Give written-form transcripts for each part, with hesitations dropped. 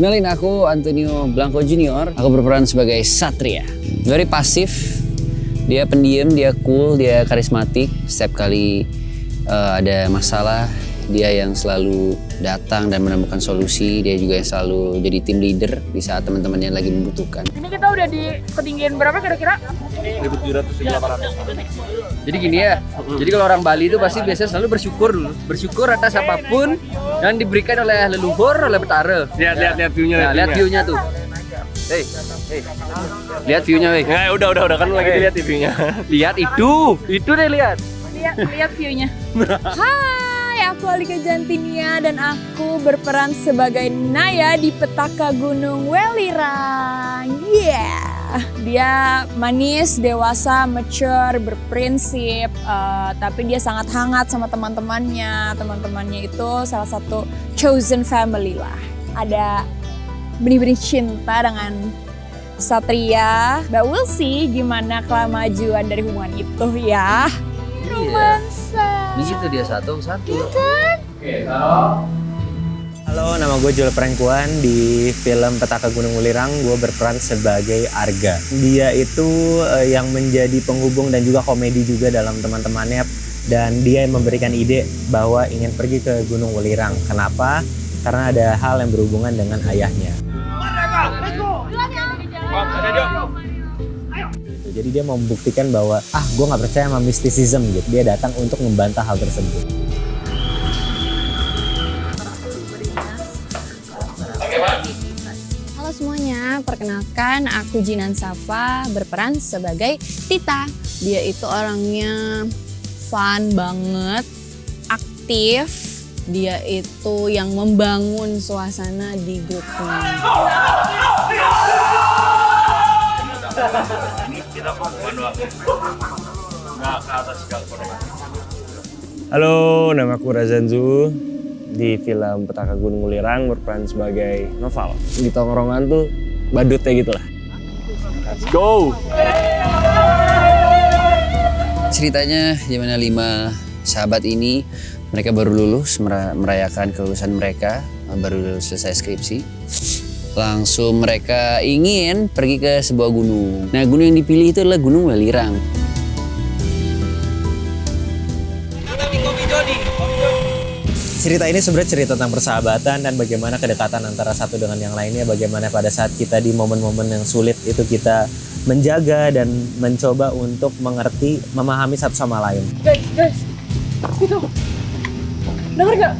Kenalin, aku Antonio Blanco Junior. Aku berperan sebagai Satria. Very pasif, dia pendiam, dia cool, dia karismatik. Setiap kali ada masalah, dia yang selalu datang dan menemukan solusi. Dia juga yang selalu jadi tim leader di saat teman-temannya lagi membutuhkan. Ini kita udah di ketinggian berapa kira-kira? 1.700-1.800. Jadi gini ya, jadi kalau orang Bali itu pasti biasanya selalu bersyukur dulu. Bersyukur atas apapun yang diberikan oleh leluhur, oleh Betara. Lihat view-nya. Nah, lihat view-nya tuh. Hey. Lihat view-nya, weh. Nah, udah kan lagi dilihat view-nya. Lihat itu deh lihat. Lihat view-nya. Hai, aku Alika Jantinia dan aku berperan sebagai Naya di Petaka Gunung Welirang. Dia manis, dewasa, mature, berprinsip, tapi dia sangat hangat sama teman-temannya. Teman-temannya itu salah satu chosen family lah. Ada benih-benih cinta dengan Satria. But we'll see gimana kemajuan dari hubungan itu ya. Romansa. Di situ dia satu. Halo, nama gue Joel Prengkuan. Di film Petaka Gunung Welirang, gue berperan sebagai Arga. Dia itu yang menjadi penghubung dan juga komedi juga dalam teman-temannya. Dan dia yang memberikan ide bahwa ingin pergi ke Gunung Welirang. Kenapa? Karena ada hal yang berhubungan dengan ayahnya. Jadi dia mau membuktikan bahwa gue nggak percaya sama mysticism gitu. Dia datang untuk membantah hal tersebut. Halo semuanya, perkenalkan aku Jinan Safa berperan sebagai Tita. Dia itu orangnya fun banget, aktif. Dia itu yang membangun suasana di grupnya. Halo, nama aku Razanzu. Di film Petaka Gunung Welirang berperan sebagai Noval. Di tongkrongan tuh badutnya gitu lah. Let's go! Ceritanya gimana 5 sahabat ini, mereka baru lulus, merayakan kelulusan mereka, baru selesai skripsi. Langsung mereka ingin pergi ke sebuah gunung. Nah, gunung yang dipilih itu adalah Gunung Welirang. Cerita ini sebenarnya cerita tentang persahabatan dan bagaimana kedekatan antara satu dengan yang lainnya. Bagaimana pada saat kita di momen-momen yang sulit itu kita menjaga dan mencoba untuk mengerti, memahami satu sama lain. Guys, itu. Dengar gak?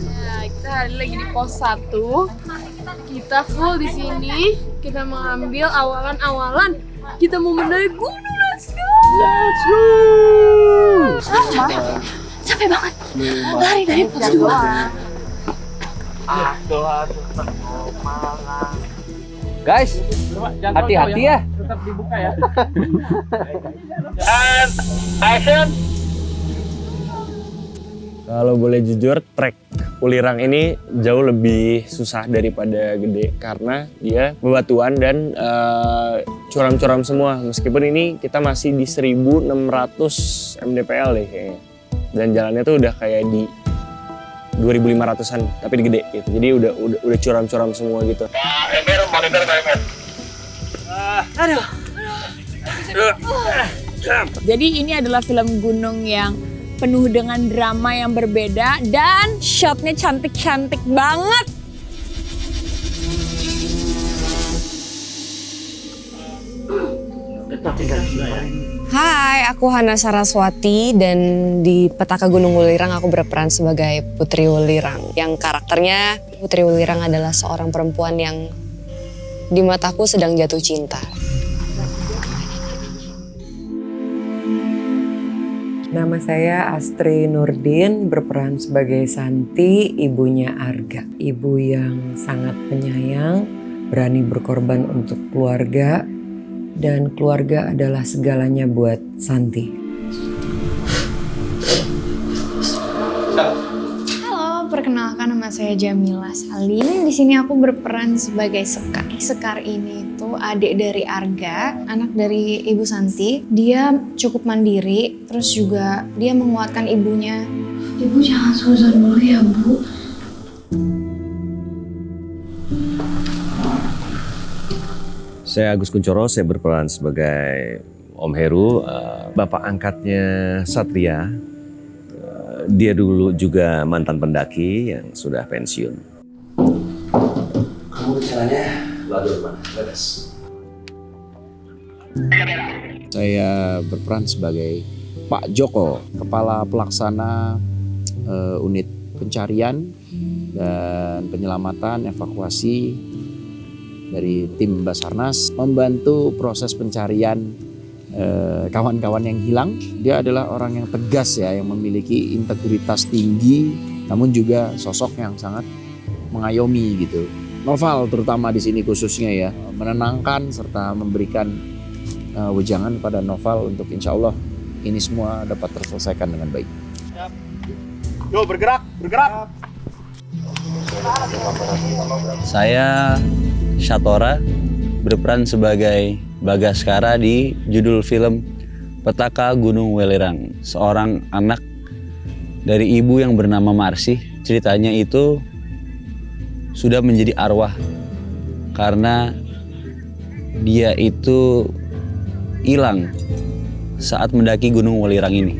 Nah, kita hari lagi di pos 1. Kita full di sini. Kita mengambil awalan-awalan. Kita mau mendaki gunung. Let's go! Capek banget. Lari dari pos 2. Guys, hati-hati ya. Tetap dibuka ya. And action. Kalau boleh jujur, trek Welirang ini jauh lebih susah daripada Gede karena dia bebatuan dan curam-curam semua. Meskipun ini kita masih di 1600 mdpl deh kayaknya. Dan jalannya tuh udah kayak di 2500-an, tapi di Gede gitu. Jadi udah curam-curam semua gitu. Jadi ini adalah film gunung yang penuh dengan drama yang berbeda dan shotnya cantik-cantik banget. Hai, aku Hana Saraswati dan di Petaka Gunung Welirang aku berperan sebagai Putri Welirang. Yang karakternya Putri Welirang adalah seorang perempuan yang di mataku sedang jatuh cinta. Nama saya Astri Nurdin, berperan sebagai Santi, ibunya Arga. Ibu yang sangat penyayang, berani berkorban untuk keluarga, dan keluarga adalah segalanya buat Santi. Halo, perkenalkan nama saya Jamila Salim. Di sini aku berperan sebagai Sekar. Sekar ini tuh adik dari Arga, anak dari Ibu Santi. Dia cukup mandiri, terus juga dia menguatkan ibunya Ibu jangan suzon dulu ya, Bu. Saya Agus Kuncoro, saya berperan sebagai Om Heru, bapak angkatnya Satria. Dia dulu juga mantan pendaki yang sudah pensiun. Kamu rencananya lalu mana? Beres. Saya berperan sebagai Pak Joko, Kepala Pelaksana Unit Pencarian dan Penyelamatan Evakuasi dari tim Basarnas, membantu proses pencarian kawan-kawan yang hilang. Dia adalah orang yang tegas ya, yang memiliki integritas tinggi, namun juga sosok yang sangat mengayomi gitu. Noval terutama di sini khususnya ya, menenangkan serta memberikan wejangan pada Noval untuk insya Allah ini semua dapat terselesaikan dengan baik. Yo, bergerak, bergerak. Saya Shatora, berperan sebagai Bagaskara di judul film Petaka Gunung Welirang. Seorang anak dari ibu yang bernama Marsih. Ceritanya itu sudah menjadi arwah karena dia itu hilang saat mendaki Gunung Welirang ini.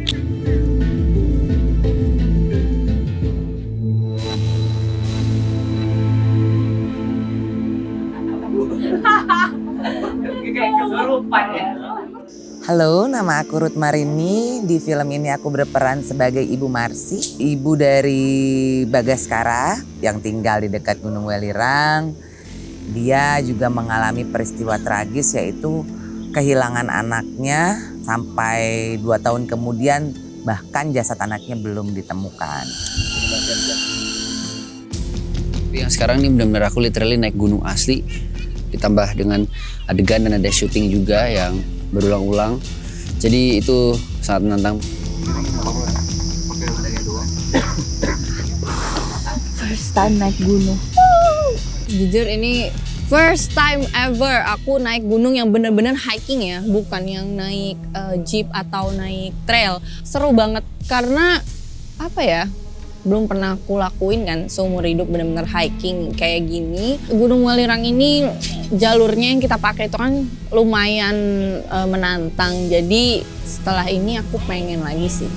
Halo, nama aku Ruth Marini. Di film ini aku berperan sebagai Ibu Marsi, ibu dari Bagaskara yang tinggal di dekat Gunung Welirang. Dia juga mengalami peristiwa tragis yaitu kehilangan anaknya sampai 2 tahun kemudian bahkan jasad anaknya belum ditemukan. Tapi yang sekarang ini benar-benar aku literally naik gunung asli, ditambah dengan adegan dan ada syuting juga yang berulang-ulang. Jadi itu sangat menantang. First time naik gunung. Jujur ini first time ever aku naik gunung yang bener-bener hiking ya, bukan yang naik jeep atau naik trail. Seru banget karena apa ya, belum pernah aku lakuin kan seumur hidup bener-bener hiking kayak gini. Gunung Welirang ini jalurnya yang kita pakai itu kan lumayan menantang. Jadi setelah ini aku pengen lagi sih.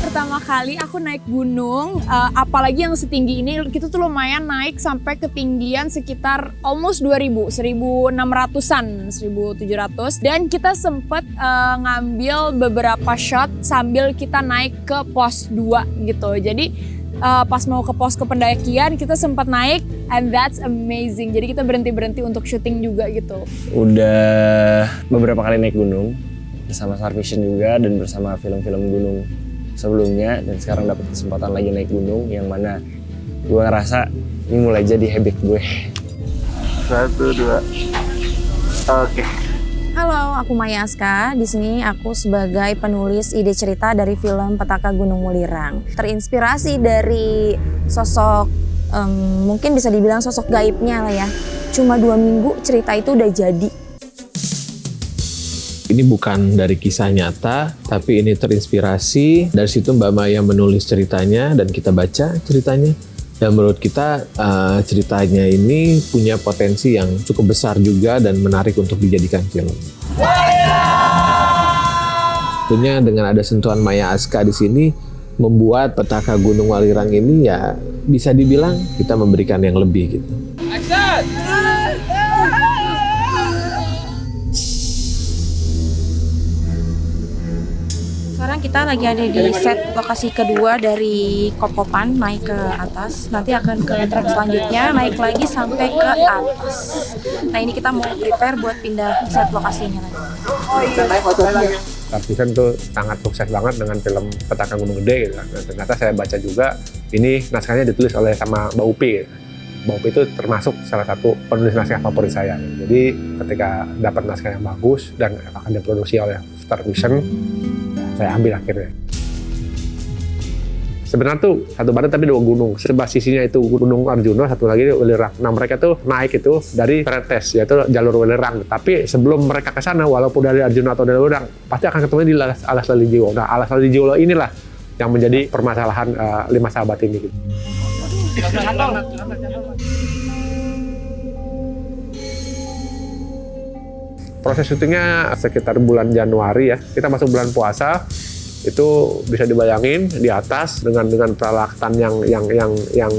Pertama kali aku naik gunung, apalagi yang setinggi ini, kita tuh lumayan naik sampai ketinggian sekitar almost 1600-an, 1700. Dan kita sempet ngambil beberapa shot sambil kita naik ke pos 2 gitu. Jadi pas mau ke pos pendakian kita sempat naik and that's amazing. Jadi kita berhenti-berhenti untuk syuting juga gitu. Udah beberapa kali naik gunung bersama Star Vision juga dan bersama film-film gunung sebelumnya, dan sekarang dapat kesempatan lagi naik gunung yang mana gue ngerasa ini mulai jadi habit gue. 1, 2. Oke. Halo, aku Maya Aska. Di sini aku sebagai penulis ide cerita dari film Petaka Gunung Welirang. Terinspirasi dari sosok, mungkin bisa dibilang sosok gaibnya lah ya. Cuma 2 minggu cerita itu udah jadi. Ini bukan dari kisah nyata, tapi ini terinspirasi. Dari situ Mbak Maya menulis ceritanya dan kita baca ceritanya. Dan menurut kita ceritanya ini punya potensi yang cukup besar juga dan menarik untuk dijadikan film. Tentunya dengan ada sentuhan Maya Aska di sini, membuat Petaka Gunung Welirang ini ya bisa dibilang kita memberikan yang lebih gitu. Sekarang kita lagi ada di set lokasi kedua dari Kokopan naik ke atas. Nanti akan ke trek selanjutnya naik lagi sampai ke atas. Nah ini kita mau prepare buat pindah set lokasinya lagi. Star Vision tuh sangat sukses banget dengan film Petaka Gunung Gede gitu. Dan ternyata saya baca juga ini naskahnya ditulis oleh sama Mbak Upi gitu. Mbak Upi itu termasuk salah satu penulis naskah favorit saya. Jadi ketika dapat naskah yang bagus dan akan diproduksi oleh Star Vision, saya ambil akhirnya. Sebenarnya tuh satu badan tapi 2 gunung. Sebelah sisinya itu Gunung Arjuna, satu lagi Welirang. Nah mereka tuh naik itu dari Tretes, yaitu jalur Welirang. Tapi sebelum mereka ke sana, walaupun dari Arjuna atau dari Welirang, pasti akan ketemu di Alas Lali Jiwo. Nah Alas Lali Jiwo inilah yang menjadi permasalahan 5 sahabat ini. Gitu. Proses syutingnya sekitar bulan Januari ya. Kita masuk bulan puasa. Itu bisa dibayangin di atas dengan peralatan yang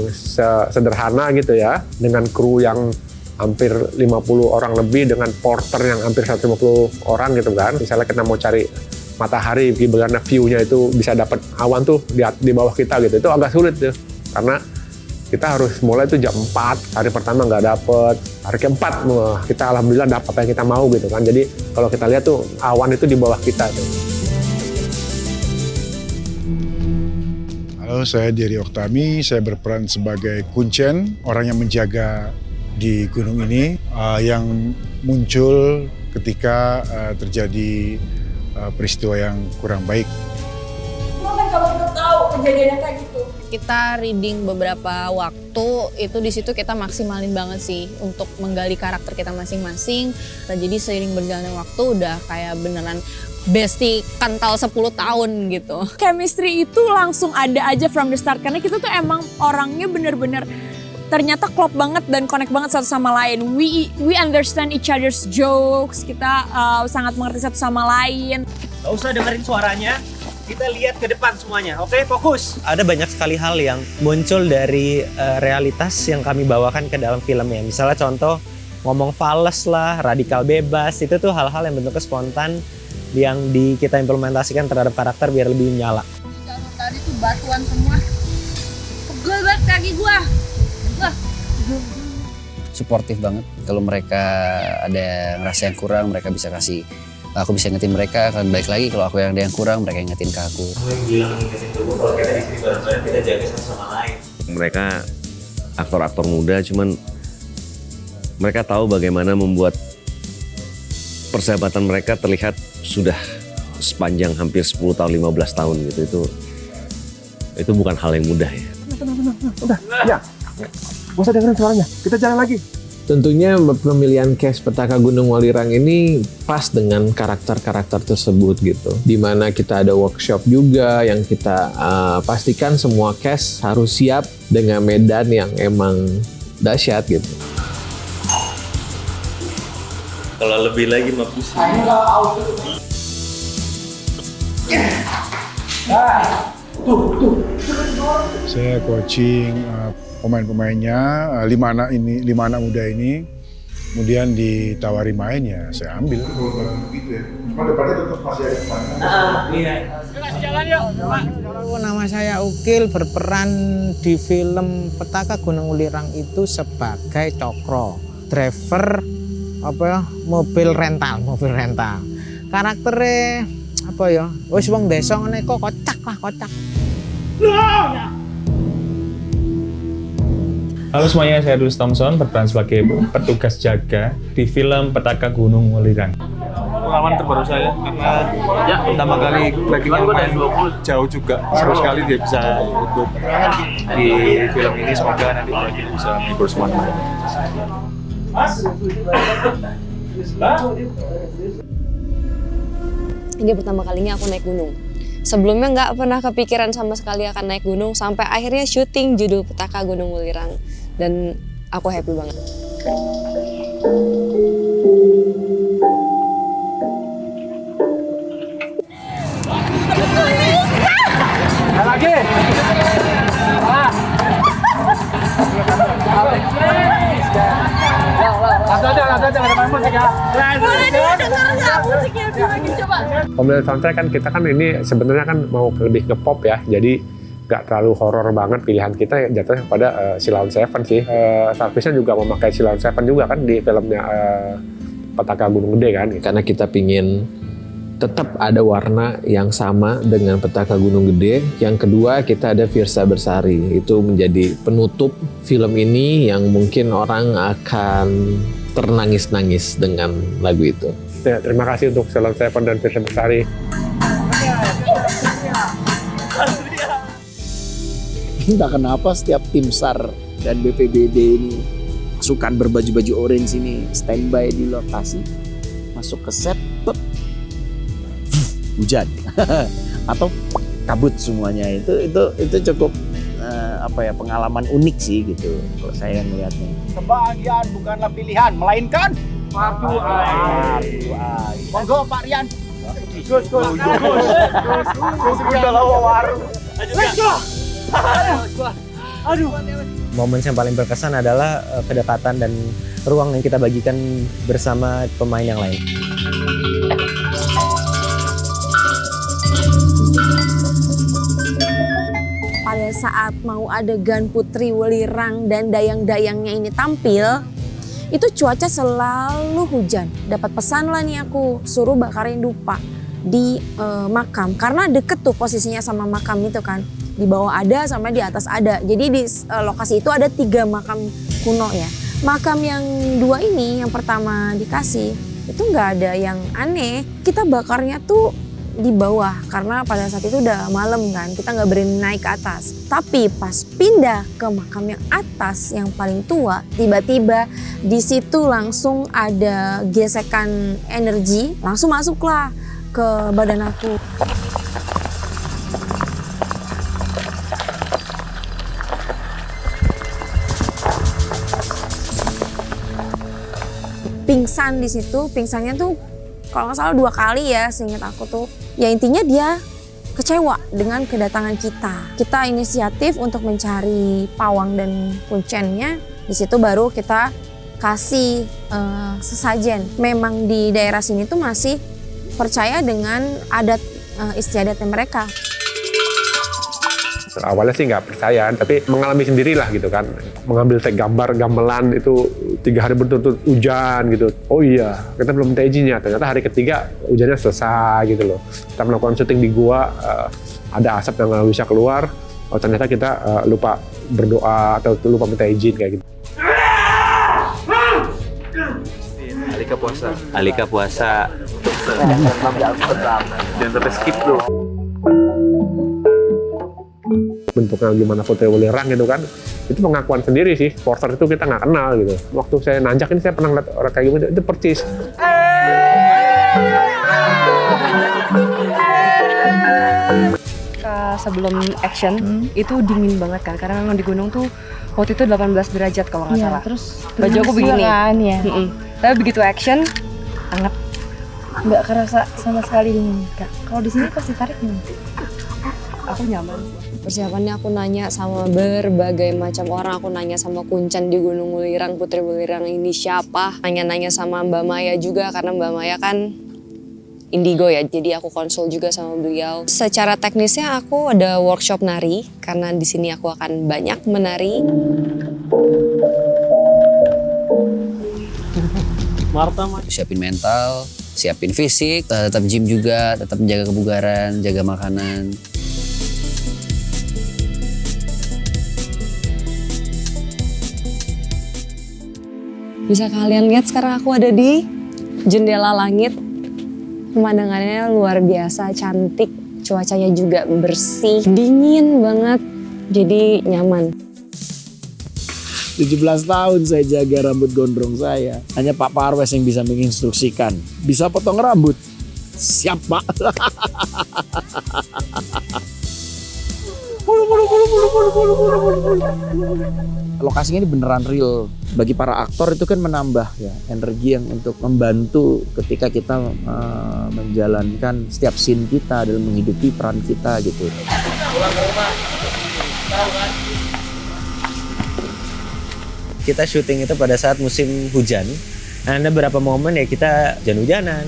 sederhana gitu ya, dengan kru yang hampir 50 orang lebih, dengan porter yang hampir 150 orang gitu kan. Misalnya kita mau cari matahari, bagaimana view-nya itu bisa dapat awan tuh di bawah kita gitu, itu agak sulit tuh, karena kita harus mulai itu jam 4, hari pertama nggak dapet, hari keempat kita alhamdulillah dapat apa yang kita mau gitu kan. Jadi kalau kita lihat tuh awan itu di bawah kita tuh. Halo, saya Dery Oktami, saya berperan sebagai Kuncen, orang yang menjaga di gunung ini yang muncul ketika terjadi peristiwa yang kurang baik. Kenapa kalau kita tahu kejadiannya kayak gitu? Kita reading beberapa waktu, itu di situ kita maksimalin banget sih untuk menggali karakter kita masing-masing. Nah, jadi seiring berjalannya waktu udah kayak beneran bestie kental 10 tahun gitu. Chemistry itu langsung ada aja from the start, karena kita tuh emang orangnya bener-bener ternyata klop banget dan connect banget satu sama lain. We understand each other's jokes, kita sangat mengerti satu sama lain. Gak usah dengerin suaranya, kita lihat ke depan semuanya, oke? Fokus. Ada banyak sekali hal yang muncul dari realitas yang kami bawakan ke dalam filmnya. Misalnya contoh, ngomong fales lah, radikal bebas, itu tuh hal-hal yang bentuknya spontan yang kita implementasikan terhadap karakter biar lebih menyala. Jalur tadi tuh batuan semua. Pegel banget kaki gua. Suportif banget. Kalau mereka ada ngerasa yang kurang, mereka bisa kasih, aku bisa ingetin mereka. Kan balik lagi kalau aku yang ada yang kurang, mereka ingetin ke aku. Bilang ingetin ke gua, kalau kita di sini bareng-bareng kita jaga satu sama lain. Mereka aktor-aktor muda, cuman mereka tahu bagaimana membuat persahabatan mereka terlihat sudah sepanjang hampir 10 tahun, 15 tahun gitu. Itu bukan hal yang mudah ya. Tenang. Udah, ya. Gak usah dengerin suaranya, kita jalan lagi. Tentunya pemilihan cast Petaka Gunung Welirang ini pas dengan karakter-karakter tersebut gitu. Dimana kita ada workshop juga yang kita pastikan semua cast harus siap dengan medan yang emang dahsyat gitu. Kalau lebih lagi mah pusing. Saya coaching pemain-pemainnya, 5 anak muda ini, kemudian ditawari main ya saya ambil. Gitu ya. Cuma depannya tetap masih ada Iya. Jalan yuk. Nama saya Ukil, berperan di film Petaka Gunung Welirang itu sebagai Cokro, driver mobil rental. Karakternya wis wong desa ngene kok kocak. Halo semuanya, saya Dulus Thompson, berperan sebagai petugas jaga di film Petaka Gunung Welirang. Pengalaman terbaru saya karena pertama kali lagi main jauh juga, seru sekali dia bisa ikut di film ini. Semoga nanti kita bisa menghibur semuanya. Ini pertama kalinya aku naik gunung. Sebelumnya nggak pernah kepikiran sama sekali akan naik gunung, sampai akhirnya syuting judul Petaka Gunung Welirang. Dan aku happy banget. Lagi. Pemilihan soundtrack kan kita kan ini sebenarnya kan mau lebih ke pop ya, jadi nggak terlalu horor banget. Pilihan kita jatuhnya pada Silaun Seven sih. Sarpisnya juga memakai Silaun Seven juga kan di filmnya Petaka Gunung Gede kan. Karena kita pingin tetap ada warna yang sama dengan Petaka Gunung Gede. Yang kedua kita ada Firsa Bersari, itu menjadi penutup film ini yang mungkin orang akan ternangis-nangis dengan lagu itu. Ya, terima kasih untuk Silaun Seven dan Firsa Bersari. Entah kenapa setiap tim SAR dan BPBD ini, pasukan berbaju-baju orange ini standby di lokasi, masuk ke set, hujan atau kabut semuanya. Itu cukup pengalaman unik sih gitu kalau saya melihatnya. Kebahagiaan bukanlah pilihan, melainkan Waduh, monggo Pak Rian. Gus. Aduh. Momen yang paling berkesan adalah kedekatan dan ruang yang kita bagikan bersama pemain yang lain. Pada saat mau adegan Putri Welirang dan dayang-dayangnya ini tampil, itu cuaca selalu hujan. Dapat pesan lah nih aku, suruh bakarin dupa di makam. Karena deket tuh posisinya sama makam itu kan. Di bawah ada sama di atas ada. Jadi di lokasi itu ada 3 makam kuno ya. Makam yang 2 ini, yang pertama dikasih, itu nggak ada yang aneh. Kita bakarnya tuh di bawah karena pada saat itu udah malam kan, kita nggak berani naik ke atas. Tapi pas pindah ke makam yang atas yang paling tua, tiba-tiba di situ langsung ada gesekan energi, langsung masuklah ke badan aku. Pingsan di situ, pingsannya tuh kalau nggak salah 2 kali ya, seingat aku tuh. Ya intinya dia kecewa dengan kedatangan kita. Kita inisiatif untuk mencari pawang dan kuncennya. Di situ baru kita kasih sesajen. Memang di daerah sini tuh masih percaya dengan adat istiadatnya mereka. Awalnya sih nggak percaya, tapi mengalami sendirilah gitu kan. Mengambil gambar gamelan itu 3 hari berturut-turut hujan gitu. Oh iya, kita belum minta izinnya. Ternyata hari ketiga hujannya selesai gitu loh. Kita melakukan syuting di gua, ada asap yang nggak bisa keluar. Oh ternyata kita lupa berdoa atau lupa minta izin kayak gitu. Alika puasa. Jangan sampai skip bro. Bentuknya gimana Putri Welirang gitu kan, itu pengakuan sendiri sih. Porter itu kita nggak kenal gitu. Waktu saya nanjak ini saya pernah lihat orang kayak gimana, itu percis. Sebelum action itu dingin banget kan, karena memang di gunung tuh waktu itu 18 derajat kalau nggak salah. Terus baju aku begini kan ya. Tapi begitu action hangat, nggak kerasa sama sekali dingin. Kalau di sini pasti tarik nih. Aku nyaman. Persiapannya aku nanya sama berbagai macam orang. Aku nanya sama Kuncen di Gunung Welirang, Putri Welirang ini siapa. Nanya-nanya sama Mbak Maya juga, karena Mbak Maya kan indigo ya. Jadi aku konsul juga sama beliau. Secara teknisnya aku ada workshop nari, karena di sini aku akan banyak menari. Siapin mental, siapin fisik, tetap gym juga, tetap menjaga kebugaran, jaga makanan. Bisa kalian lihat sekarang aku ada di jendela langit. Pemandangannya luar biasa, cantik. Cuacanya juga bersih, dingin banget. Jadi nyaman. 17 tahun saya jaga rambut gondrong saya. Hanya Pak Parwes yang bisa menginstruksikan. Bisa potong rambut? Siap Pak. Lokasinya ini beneran real. Bagi para aktor itu kan menambah ya energi yang untuk membantu ketika kita menjalankan setiap scene kita dalam menghidupi peran kita gitu. Kita syuting itu pada saat musim hujan. Nah, ada beberapa momen ya kita hujan-hujanan.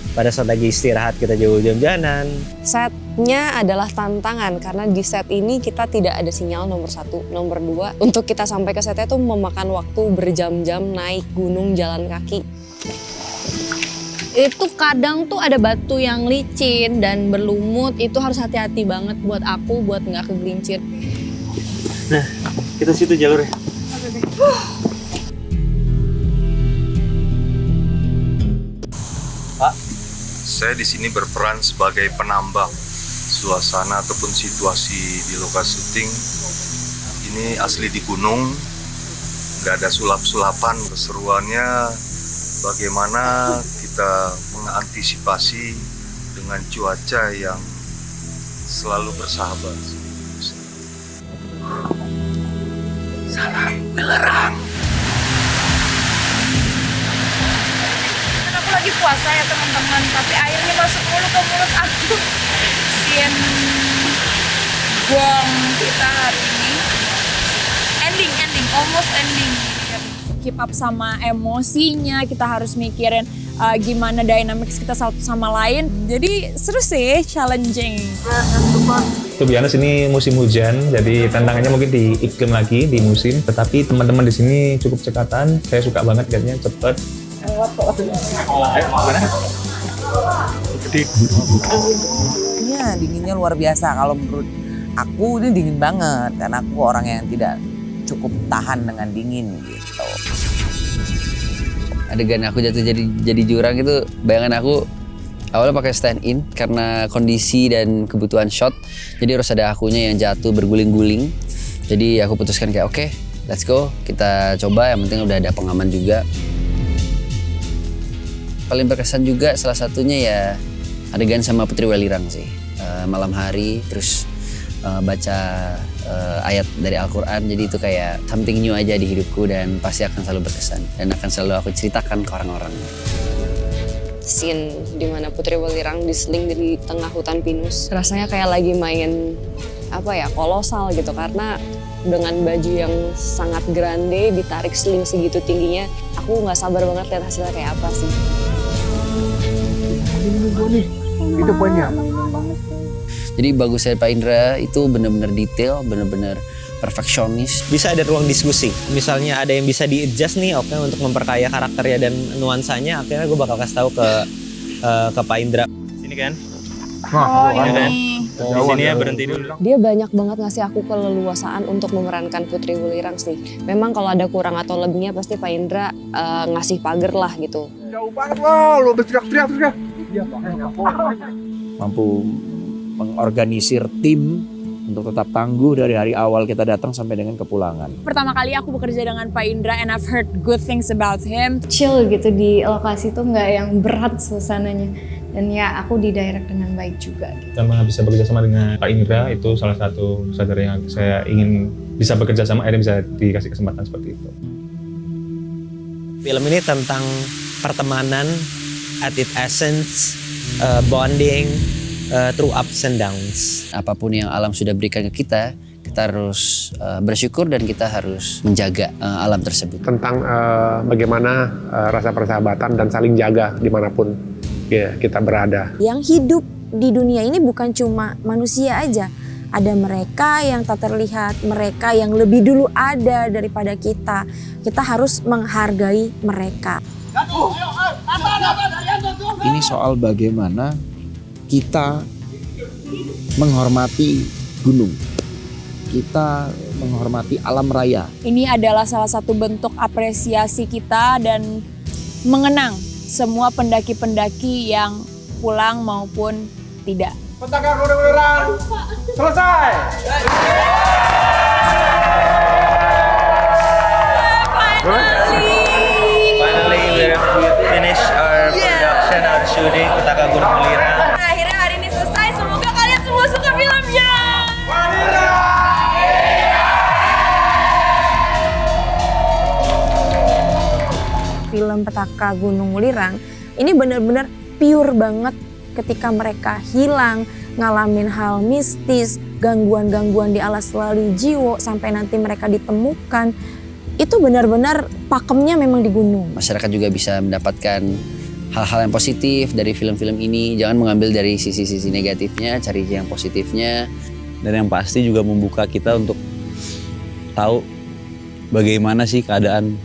Pada saat lagi istirahat kita jauh hujan-hujanan. Setnya adalah tantangan karena di set ini kita tidak ada sinyal nomor 1, nomor 2. Untuk kita sampai ke setnya itu memakan waktu berjam-jam naik gunung jalan kaki. Itu kadang tuh ada batu yang licin dan berlumut, itu harus hati-hati banget buat aku buat nggak kegelincir. Nah, kita situ jalurnya. Pak, saya di sini berperan sebagai penambah suasana ataupun situasi di lokasi syuting Ini asli di gunung, nggak ada sulap-sulapan. Keseruannya bagaimana kita mengantisipasi dengan cuaca yang selalu bersahabat. Salam belerang. Aku lagi puasa ya teman-teman, tapi airnya masuk mulu ke mulut aku. Scene buang kita hari ini ending, almost ending. Keep up sama emosinya, kita harus mikirin gimana dynamics kita satu sama lain. Jadi seru sih, challenging. To be honest, ini musim hujan, jadi tantangannya mungkin di iklim lagi, di musim. Tetapi teman-teman di sini cukup cekatan, saya suka banget lihatnya cepet. Iya, dinginnya luar biasa. Kalau menurut aku ini dingin banget, karena aku orang yang tidak cukup tahan dengan dingin gitu. Adegan aku jatuh jadi jurang itu, bayangan aku awalnya pakai stand in karena kondisi dan kebutuhan shot. Jadi harus ada akunya yang jatuh berguling-guling. Jadi aku putuskan kayak oke, let's go, kita coba. Yang penting udah ada pengaman juga. Paling berkesan juga salah satunya ya adegan sama Putri Welirang sih. Malam hari terus baca ayat dari Al-Quran, jadi itu kayak something new aja di hidupku dan pasti akan selalu berkesan dan akan selalu aku ceritakan ke orang-orang. Scene dimana Putri Welirang diseling di tengah hutan pinus, rasanya kayak lagi main kolosal gitu, karena dengan baju yang sangat grande ditarik seling segitu tingginya, aku nggak sabar banget lihat hasilnya kayak apa sih. Itu poinnya. Jadi bagusnya Pak Indra itu benar-benar detail, benar-benar perfeksionis. Bisa ada ruang diskusi. Misalnya ada yang bisa di-adjust nih, oke, untuk memperkaya karakternya dan nuansanya, akhirnya gue bakal kasih tahu ke Pak Indra. Sini kan? Ini kan? Di sini ya, berhenti dulu. Dia banyak banget ngasih aku keleluasaan untuk memerankan Putri Welirang sih. Memang kalau ada kurang atau lebihnya pasti Pak Indra ngasih pagar lah gitu. Jauh banget loh, lu berteriak-teriak terus kan? Mampu mengorganisir tim untuk tetap tangguh dari hari awal kita datang sampai dengan kepulangan. Pertama kali aku bekerja dengan Pak Indra and I've heard good things about him. Chill gitu di lokasi tuh nggak yang berat suasananya. Dan ya aku didirect dengan baik juga. Sama bisa bekerja sama dengan Pak Indra, itu salah satu saudara yang saya ingin bisa bekerja sama, akhirnya bisa dikasih kesempatan seperti itu. Film ini tentang pertemanan at its essence, bonding, through ups and downs. Apapun yang alam sudah berikan ke kita harus bersyukur dan kita harus menjaga alam tersebut. Tentang bagaimana rasa persahabatan dan saling jaga dimanapun ya kita berada. Yang hidup di dunia ini bukan cuma manusia aja. Ada mereka yang tak terlihat, mereka yang lebih dulu ada daripada kita. Kita harus menghargai mereka. Ini soal bagaimana kita menghormati gunung, kita menghormati alam raya. Ini adalah salah satu bentuk apresiasi kita dan mengenang semua pendaki-pendaki yang pulang maupun tidak. Petaka Gunung Welirang selesai. Finally, we finish our production, our shooting Petaka Gunung Welirang. Akhirnya hari ini selesai. Semoga kalian semua suka filmnya. Film Petaka Gunung Welirang ini benar-benar pure banget ketika mereka hilang, ngalamin hal mistis, gangguan-gangguan di alas lali jiwa sampai nanti mereka ditemukan. Itu benar-benar pakemnya memang di gunung. Masyarakat juga bisa mendapatkan hal-hal yang positif dari film-film ini. Jangan mengambil dari sisi-sisi negatifnya, cari yang positifnya. Dan yang pasti juga membuka kita untuk tahu bagaimana sih keadaan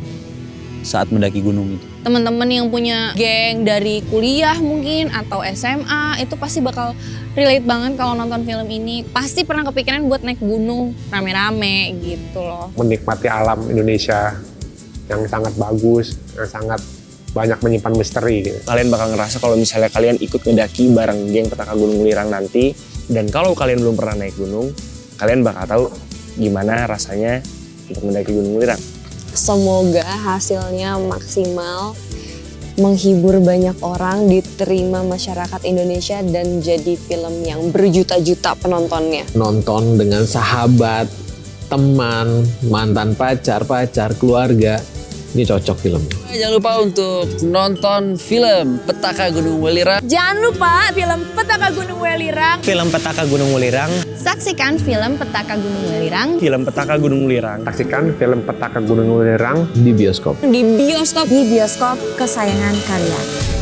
saat mendaki gunung itu. Teman-teman yang punya geng dari kuliah mungkin atau SMA itu pasti bakal relate banget kalau nonton film ini. Pasti pernah kepikiran buat naik gunung rame-rame gitu loh. Menikmati alam Indonesia yang sangat bagus, yang sangat banyak menyimpan misteri gitu. Kalian bakal ngerasa kalau misalnya kalian ikut ngedaki bareng geng Petaka Gunung Welirang nanti, dan kalau kalian belum pernah naik gunung, kalian bakal tahu gimana rasanya untuk mendaki Gunung Welirang. Semoga hasilnya maksimal, menghibur banyak orang, diterima masyarakat Indonesia, dan jadi film yang berjuta-juta penontonnya. Nonton dengan sahabat, teman, mantan pacar, keluarga, ini cocok filmnya. Jangan lupa untuk nonton film Petaka Gunung Welirang. Jangan lupa film Petaka Gunung Welirang. Film Petaka Gunung Welirang. Saksikan film Petaka Gunung Welirang. Film Petaka Gunung Welirang. Saksikan film Petaka Gunung Welirang di bioskop. Di bioskop kesayangan kalian.